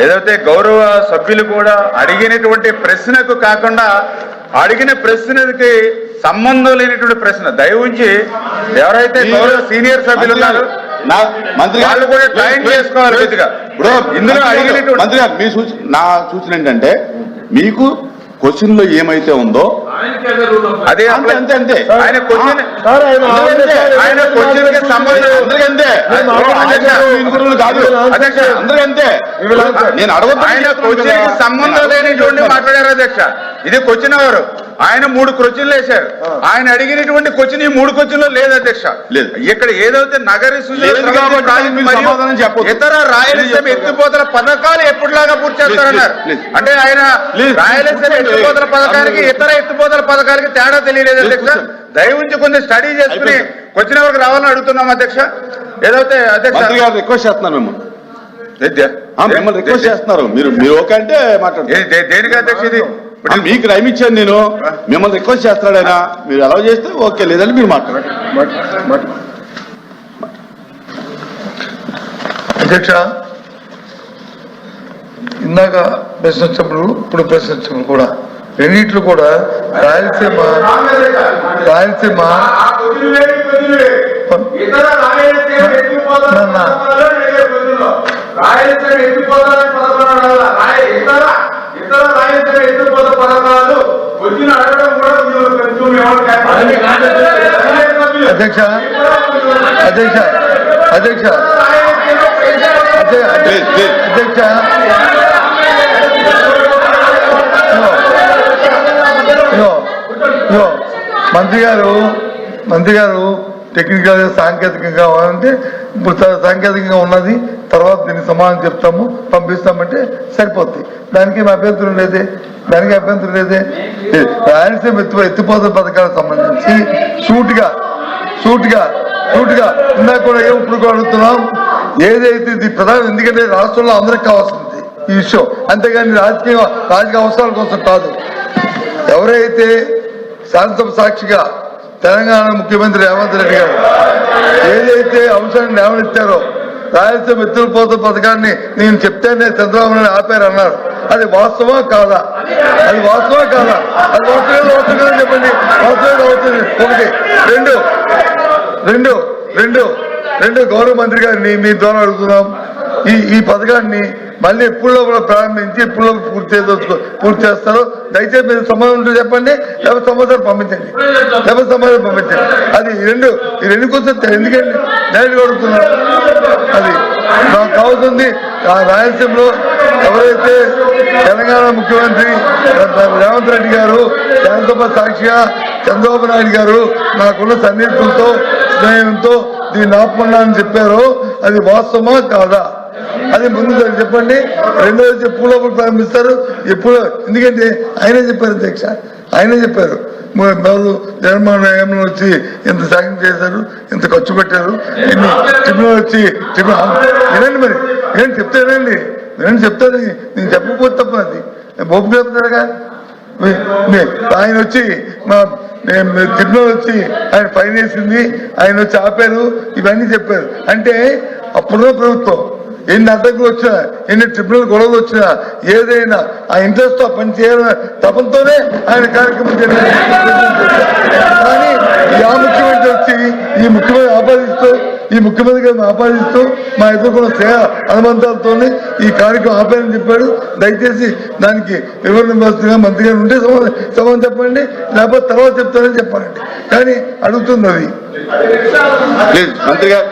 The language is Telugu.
ఏదైతే గౌరవ సభ్యులు కూడా అడిగినటువంటి ప్రశ్నకు కాకుండా అడిగిన ప్రశ్నకి సంబంధం లేనటువంటి ప్రశ్న దయవుంచి ఎవరైతే గౌరవ సీనియర్ సభ్యులు ఉన్నారో వాళ్ళు కూడా టైం చేసుకోవాలి. ఇప్పుడు ఇందులో అడిగినటువంటి మంత్రి గారు మీ నా సూచన ఏంటంటే మీకు క్వశ్చన్ లో ఏమైతే ఉందో అదే అంతే అంతే ఆయన క్వశ్చన్ ఆయన క్వశ్చన్ కి సంబంధం కాదు అందరికంతే నేను అడగదు ఆయన క్వశ్చన్ కి సంబంధం లేనిటువంటి మాట్లాడారు అధ్యక్ష. ఇది క్వశ్చన్ ఎవరు ఆయన 3 క్వశ్చన్లు వేశారు. ఆయన అడిగినటువంటి క్వశ్చన్ ఈ 3 క్వశ్చన్లు లేదు అధ్యక్ష. ఇక్కడ ఏదైతే నగరి ఇతర రాయలసీమ ఎత్తిపోతల పథకాలు ఎప్పటిలాగా పూర్తి చేస్తారన్నారు. అంటే ఆయన రాయలసీమ ఎత్తిపోతల పథకానికి ఇతర ఎత్తిపోతల పథకాలకి తేడా తెలియలేదు అధ్యక్ష. దయవుంచి కొంచెం స్టడీ చేసుకుని క్వశ్చన్ ఎవరికి రావాలని అడుగుతున్నాం అధ్యక్ష. ఏదైతే అధ్యక్ష రిక్వెస్ట్ చేస్తున్నారు మిమ్మల్ని రిక్వెస్ట్ చేస్తున్నారు మీరు ఓకే అంటే మాట్లాడండి. దేనికి అధ్యక్ష ఇది మీకు టైం ఇచ్చాను నేను మిమ్మల్ని రిక్వెస్ట్ చేస్తున్నాడు ఆయన మీరు అలౌ చేస్తే ఓకే లేదని మీరు మాట్లాడండి. అధ్యక్ష ఇందాక ప్రశ్న వచ్చినప్పుడు ఇప్పుడు ప్రశ్న వచ్చినప్పుడు కూడా రెండిట్లు కూడా రాయలసీమ అధ్యక్ష అధ్యక్ష అధ్యక్ష అధ్యక్ష మంత్రి గారు టెక్నికల్ గా సాంకేతికంగా అంటే ఇప్పుడు సాంకేతికంగా ఉన్నది తర్వాత దీనికి సమాధానం చెప్తాము పంపిస్తామంటే సరిపోద్ది. దానికి అభ్యంతరం లేదే రాయలసీమ ఎత్తిపోతల పథకాలకు సంబంధించి సూటిగా ఇందాక కూడా ఇప్పుడు అడుగుతున్నాం. ఏదైతే ఇది ప్రధానం ఎందుకంటే రాష్ట్రంలో అందరికి కావాల్సింది ఈ విషయం, అంతేగాని రాజకీయ అవసరాల కోసం కాదు. ఎవరైతే శాసనసభ సాక్షిగా తెలంగాణ ముఖ్యమంత్రి రేవంత్ రెడ్డి గారు ఏదైతే అంశాన్ని లేవనెత్తారో రాయలసీమ ఎత్తిపోతల పథకాన్ని నేను చెప్తేనే చంద్రబాబు నాయుడు ఆపారన్నారు. అది వాస్తవా కాదా? అది వాస్తవా చెప్పండి. వాస్తవం అవుతుంది. ఒకటి. రెండు గౌరవ మంత్రి గారిని మీ ద్వారా అడుగుతున్నాం. ఈ పథకాన్ని మళ్ళీ ఎప్పుడులో ప్రారంభించి ఎప్పుడులో పూర్తి చేస్తారో దయచేసి మీరు సమాధానం ఉంటే చెప్పండి, లేకపోతే సమాధానం పంపించండి. అది ఈ రెండు కోసం ఎందుకండి డైరెక్ట్గా అడుగుతున్నారు. అది నాకు కావాల్సింది ఆ రాయలసీమలో ఎవరైతే తెలంగాణ ముఖ్యమంత్రి రేవంత్ రెడ్డి గారు శాసనసభ సాక్షిగా చంద్రబాబు నాయుడు గారు నాకున్న సన్నిహితులతో స్నేహంతో దీన్ని ఆపమని చెప్పారో అది వాస్తవమా కాదా? అది ముందు చెప్పండి. రెండోది ఎప్పుడు ప్రారంభిస్తారు ఎప్పుడు? ఎందుకంటే ఆయనే చెప్పారు అధ్యక్ష, ఆయనే చెప్పారు. జగన్మోహన్ హయాంలో వచ్చి ఎంత సాయం చేశారు, ఎంత ఖర్చు పెట్టారు, ఎన్ని ట్రిబ్యునల్ వచ్చి వినండి. మరి నేను చెప్తానండి, చెప్తాను. నేను చెప్పకపోతే తప్ప అది బొబ్బు చెప్తారుగా. ఆయన వచ్చి ట్రిబ్యునల్ వచ్చి ఆయన ఫైన్ వేసింది, ఆయన వచ్చి ఆపారు, ఇవన్నీ చెప్పారు. అంటే అప్పుడున్న ప్రభుత్వం ఎన్ని అడ్డంకులు వచ్చినా, ఎన్ని ట్రిబ్యునల్ గొడవలు వచ్చినా ఏదైనా ఆ ఇంట్రెస్ట్ తో పని చేయాలన్న తపంతోనే ఆయన కార్యక్రమం జరిగింది. కానీ ఆ ముఖ్యమంత్రి వచ్చి ఈ ముఖ్యమంత్రి గారిని ఆపాదిస్తూ మా ఎదుర్కొన్న సేవ అనుబంధాలతో ఈ కార్యక్రమం ఆపాలని చెప్పాడు. దయచేసి దానికి వివరణ ఇవ్వాల్సిందిగా మంత్రి గారు ఉంటే సమాధానం చెప్పండి, లేకపోతే తర్వాత చెప్తానని చెప్పాలండి. కానీ అడుగుతుంది అది మంత్రి గారు